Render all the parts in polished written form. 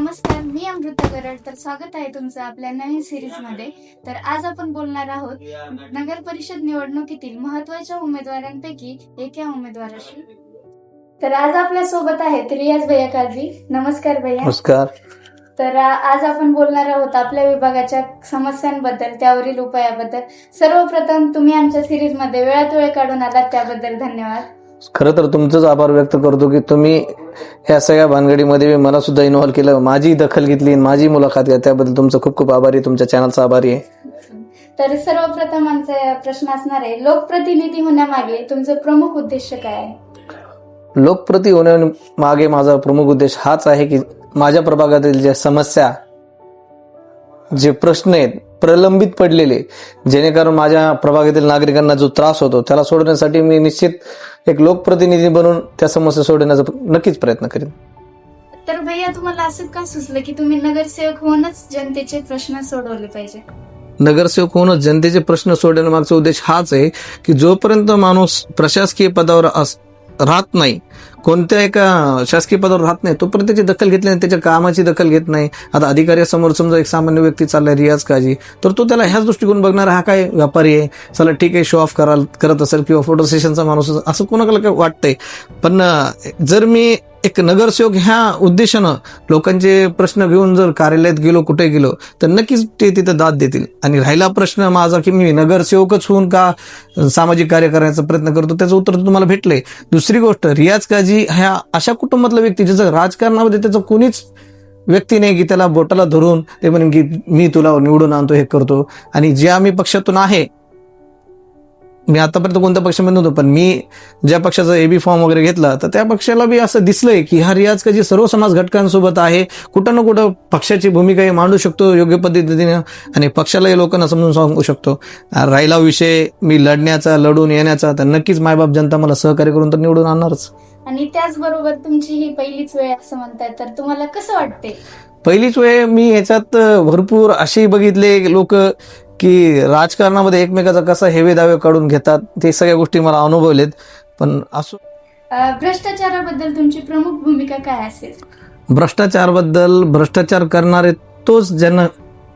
नमस्कार, मी अमृता गरड. तर स्वागत आहे तुमचं आपल्या नवीन सिरीज मध्ये. तर आज आपण बोलणार आहोत नगर परिषद निवडणुकीतील महत्वाच्या उमेदवारांपैकी एका उमेदवाराशी. तर आज आपल्या सोबत आहेत रियाज भैया काझी. नमस्कार भैया. नमस्कार. तर आज आपण बोलणार आहोत आपल्या विभागाच्या समस्यांबद्दल, त्यावरील उपायाबद्दल. सर्वप्रथम तुम्ही आमच्या सिरीज मध्ये वेळात वेळ काढून आलात, त्याबद्दल धन्यवाद. खरं तर तुमचंच आभार व्यक्त करतो की तुम्ही ह्या सगळ्या भानगडीमध्ये मला सुद्धा इन्व्हॉल्व केलं, माझी दखल घेतली, माझी मुलाखत घ्या, त्याबद्दल तुमचं खूप खूप आभारी, तुमच्या चॅनलचा आभारी आहे. तर सर्वप्रथम आमचा प्रश्न असणार आहे, लोकप्रतिनिधी होण्यामागे तुमचं प्रमुख उद्देश काय आहे? लोकप्रति होण्यामागे माझा प्रमुख उद्देश हाच आहे की माझ्या प्रभागातील ज्या समस्या, जे प्रश्न आहेत प्रलंबित पडलेले, जेणेकरून माझ्या प्रभागातील नागरिकांना जो त्रास होतो त्याला सोडवण्यासाठी मी निश्चित एक लोकप्रतिनिधी बनून त्या समस्या सोडवण्याचा नक्कीच प्रयत्न करेन. तर भैया, तुम्हाला असं का सुचलं की तुम्ही नगरसेवक होऊनच जनतेचे प्रश्न सोडवले पाहिजे? नगरसेवक होऊनच जनतेचे प्रश्न सोडवण्यामागचा उद्देश हाच आहे की जोपर्यंत माणूस प्रशासकीय पदावर राहत नाही, कोणत्या एका शासकीय पदावर राहत नाही, तोपर्यंत त्याची दखल घेतली नाही, त्याच्या कामाची दखल घेत नाही. आता अधिकाऱ्यासमोर समजा एक सामान्य व्यक्ती चाललाय रियाज काझी, तर तो त्याला ह्याच दृष्टिकोन बघणार, हा काय व्यापारी आहे, चला ठीक आहे, शो ऑफ करत असेल किंवा फोटो सेशनचा माणूस असं कोणाला काय वाटतंय. पण जर मी एक नगरसेवक ह्या उद्देशानं लोकांचे प्रश्न घेऊन जर कार्यालयात गेलो, कुठे गेलो, तर नक्कीच ते तिथं दाद देतील. आणि राहिला प्रश्न माझा की मी नगरसेवकच होऊन का सामाजिक कार्य करण्याचा प्रयत्न करतो, त्याचं उत्तर तुम्हाला भेटलंय. दुसरी गोष्ट, रियाज काझी ह्या अशा कुटुंबातला व्यक्ती ज्याचं राजकारणामध्ये त्याचं कोणीच व्यक्ती नाही की त्याला बोटाला धरून ते म्हणेन की मी तुला निवडून आणतो, हे करतो. आणि जे आम्ही पक्षातून आहे, मी आतापर्यंत कोणत्या पक्षामध्ये नव्हतो, पण मी ज्या पक्षाचा एबी फॉर्म वगैरे घेतला तर त्या पक्षाला बी असं दिसलंय की हा रियाज काझी सर्व समाज घटकांसोबत आहे, कुठं ना कुठं पक्षाची भूमिका मांडू शकतो योग्य पद्धतीने आणि पक्षालाही लोकांना समजून सांगू शकतो. राहिला विषय मी लढून येण्याचा, तर नक्कीच मायबाप जनता मला सहकार्य करून तर निवडून आणणारच. आणि त्याचबरोबर तुमची ही पहिलीच वेळ असं म्हणताय, तर तुम्हाला कसं वाटते? पहिलीच वेळ मी ह्याच्यात भरपूर असे बघितले लोक की राजकारणामध्ये एकमेकाचा कसा हेवे दावे काढून घेतात, ते सगळ्या गोष्टी मला अनुभवलेत. पण असो, भ्रष्टाचाराबद्दल तुमची प्रमुख भूमिका काय असेल? भ्रष्टाचार करणारे तोच ज्यांना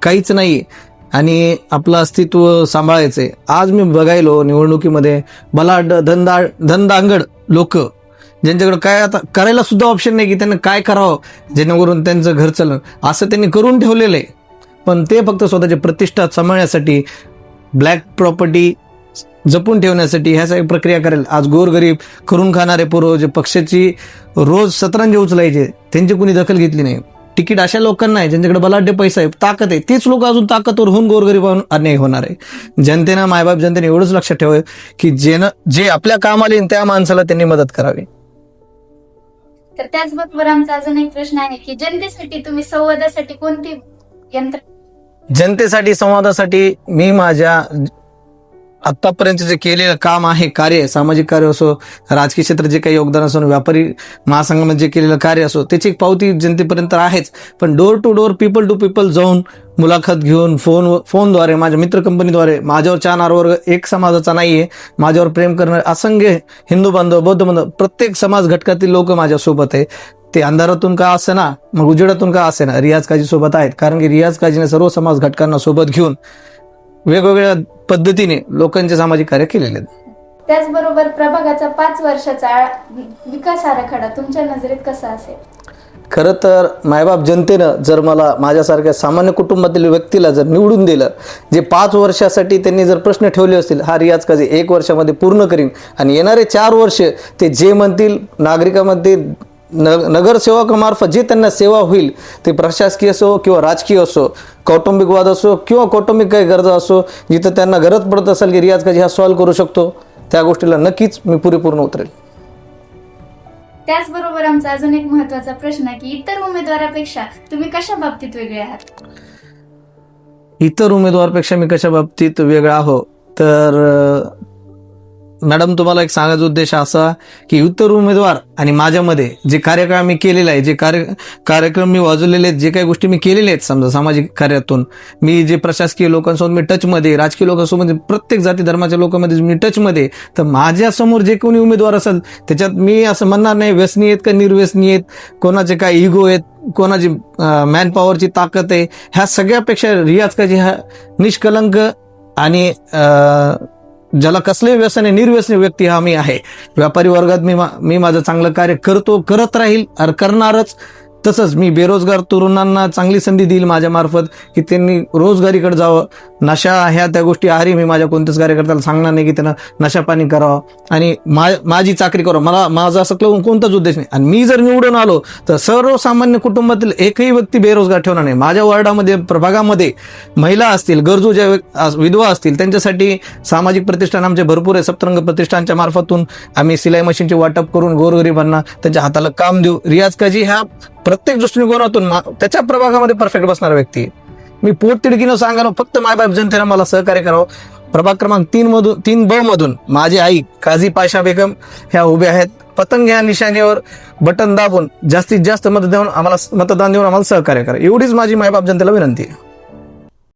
काहीच नाही आणि आपलं अस्तित्व सांभाळायचंय. आज मी बघायलो निवडणुकीमध्ये बलाढ्य धनदांगड लोक, ज्यांच्याकडे काय आता करायला सुद्धा ऑप्शन नाही की त्यांना काय करावं जेणेकरून त्यांचं घर चाललं, असं त्यांनी करून ठेवलेलं आहे. पण ते फक्त स्वतःची प्रतिष्ठा सांभाळण्यासाठी, ब्लॅक प्रॉपर्टी जपून ठेवण्यासाठी ह्या सगळ्या प्रक्रिया करेल. आज गोरगरीब करून खाणारे पोरं जे पक्षाची रोज सतरंजी उचलायचे, त्यांची कुणी दखल घेतली नाही. तिकीट अशा लोकांना आहे ज्यांच्याकडे बलाढ्य पैसा आहे, ताकद आहे, तेच लोक अजून ताकदवर होऊन गोरगरीब अन्याय होणार आहे. जनतेनं, मायबाप जनतेने एवढंच लक्षात ठेवावं की जे आपल्या कामाला येईल त्या माणसाला त्यांनी मदत करावी. तर त्याचबरोबर आमचा अजून एक प्रश्न आहे की जनतेसाठी तुम्ही संवादासाठी कोणती यंत्र? जनतेसाठी संवादासाठी मी माझ्या आतापर्यंत जे केलेलं काम आहे, कार्य, सामाजिक कार्य असो, राजकीय क्षेत्रात जे काही योगदान असो, व्यापारी महासंघामध्ये जे केलेलं कार्य असो, त्याची एक पावती जनतेपर्यंत आहेच. पण door to door, people to people जाऊन मुलाखत घेऊन फोनद्वारे, माझ्या मित्र कंपनीद्वारे, माझ्यावर 4 वर्ग एक समाजाचा नाहीये, माझ्यावर प्रेम करणारे असंख्य हिंदू बांधव, बौद्ध बांधव, प्रत्येक समाज घटकातील लोक माझ्यासोबत आहे. ते अंधारातून का असे ना, मग उजेडातून का असे ना, रियाज काझी सोबत आहेत. कारण की रियाज काझीने सर्व समाज घटकांना सोबत घेऊन वेगवेगळ्या पद्धतीने लोकांचे सामाजिक कार्य केलेले आहेत. त्याचबरोबर प्रभागाचा 5 वर्षाचा विकास आराखडा तुमच्या नजरेत कसा असेल? खरं तर मायबाप जनतेनं जर मला माझ्यासारख्या सामान्य कुटुंबातील व्यक्तीला जर निवडून दिलं, जे 5 वर्षासाठी त्यांनी जर प्रश्न ठेवले असतील, हा रियाज काझी 1 वर्षामध्ये पूर्ण करीन आणि येणारे 4 वर्ष ते जे म्हणतील नागरिकांमध्ये नगरसेवकामार्फत जे त्यांना सेवा होईल, ते प्रशासकीय असो किंवा राजकीय असो, कौटुंबिक वाद असो किंवा कौटुंबिक काही गरजा असो, जिथं त्यांना गरज पडत असेल की रियाज काझी हा सॉल्व्ह करू शकतो, त्या गोष्टीला नक्कीच मी पूर्ण उतरेल. त्याचबरोबर आमचा अजून एक महत्वाचा प्रश्न आहे की इतर उमेदवारापेक्षा तुम्ही कशा बाबतीत वेगळे आहात? इतर उमेदवारापेक्षा मी कशा बाबतीत वेगळा आहो, तर मॅडम तुम्हाला एक सांगायचा उद्देश असा की इतर उमेदवार आणि माझ्यामध्ये जे कार्यक्रम आम्ही केलेला आहे, जे कार्यक्रम मी वाजवलेले आहेत, जे काही गोष्टी मी केलेल्या आहेत, समजा सामाजिक कार्यातून मी जे प्रशासकीय लोकांसोबत मी टचमध्ये, राजकीय लोकांसोबत, प्रत्येक जाती धर्माच्या लोकांमध्ये मी टचमध्ये, तर माझ्यासमोर जे कोणी उमेदवार असेल त्याच्यात मी असं म्हणणार नाही व्यसनी आहेत का निर्व्यसनी आहेत, कोणाचे काय इगो आहेत, कोणाची मॅन पॉवरची ताकद आहे, ह्या सगळ्यापेक्षा रियाज काजी हा निष्कलंक आणि ज्याला कसले व्यसन आहे, निर्व्यसनी व्यक्ती हा मी आहे. व्यापारी वर्गात मी माझं चांगलं कार्य करत राहील आणि करणारच. तसंच मी बेरोजगार तरुणांना चांगली संधी देईल माझ्या मार्फत की त्यांनी रोजगारीकडे जावं. नशा ह्या त्या गोष्टी आहारी मी माझ्या कोणत्याच कार्यकर्त्याला सांगणार नाही की त्यांना नशा पाणी करावं आणि माझी चाकरी करावं. माझा असं कोणताच उद्देश नाही. आणि मी जर निवडून आलो तर सर्वसामान्य कुटुंबातील एकही व्यक्ती बेरोजगार ठेवणार नाही. माझ्या वॉर्डामध्ये, प्रभागामध्ये महिला असतील, गरजू ज्या विधवा असतील, त्यांच्यासाठी सामाजिक प्रतिष्ठान आमचे भरपूर आहे. सप्तरंग प्रतिष्ठानच्या मार्फतून आम्ही सिलाई मशीनचे वाटप करून गोरगरिबांना त्यांच्या हाताला काम देऊ. रियाज काजी ह्या प्रत्येक दृष्टिकोनातून त्याच्या प्रभागामध्ये परफेक्ट बसणारा व्यक्ती. मी पोटतिडकीनं सांगायला फक्त मायबाप जनतेनं मला सहकार्य करावं. प्रभाग क्रमांक 3 मधून माझी आई काझी पाशा बेगम ह्या उभ्या आहेत. पतंग ह्या निशाणीवर बटन दाबून जास्तीत जास्त मतदान देऊन आम्हाला सहकार्य करा. एवढीच माझी मायबाप जनतेला विनंती आहे.